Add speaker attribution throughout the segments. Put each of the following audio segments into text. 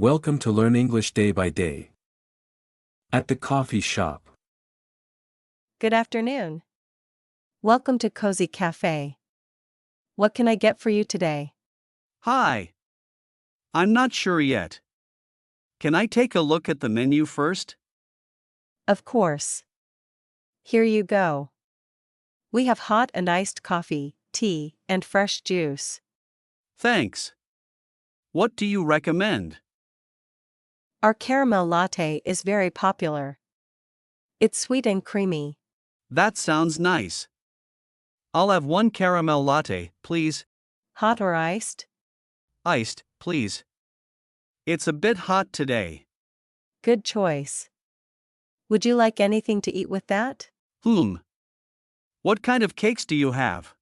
Speaker 1: Welcome to Learn English Day by Day. At the coffee shop.
Speaker 2: Good afternoon. Welcome to Cozy Cafe. What can I get for you today?
Speaker 3: Hi. I'm not sure yet. Can I take a look at the menu first?
Speaker 2: Of course. Here you go. We have hot and iced coffee, tea, and fresh juice.
Speaker 3: Thanks. What do you recommend?
Speaker 2: Our caramel latte is very popular. It's sweet and creamy.
Speaker 3: That sounds nice. I'll have one caramel latte, please.
Speaker 2: Hot or iced?
Speaker 3: Iced, please. It's a bit hot today.
Speaker 2: Good choice. Would you like anything to eat with that?
Speaker 3: What kind of cakes do you have?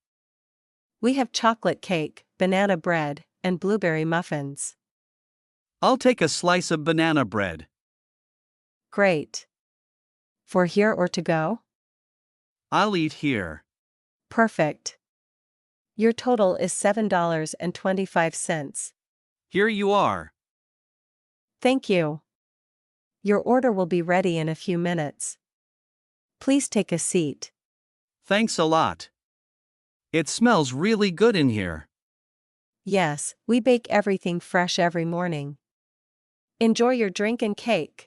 Speaker 2: We have chocolate cake, banana bread, and blueberry muffins.
Speaker 3: I'll take a slice of banana bread.
Speaker 2: Great. For here or to go?
Speaker 3: I'll eat here.
Speaker 2: Perfect. Your total is $7.25.
Speaker 3: Here you are.
Speaker 2: Thank you. Your order will be ready in a few minutes. Please take a seat.
Speaker 3: Thanks a lot. It smells really good in here.
Speaker 2: Yes, we bake everything fresh every morning. Enjoy your drink and cake.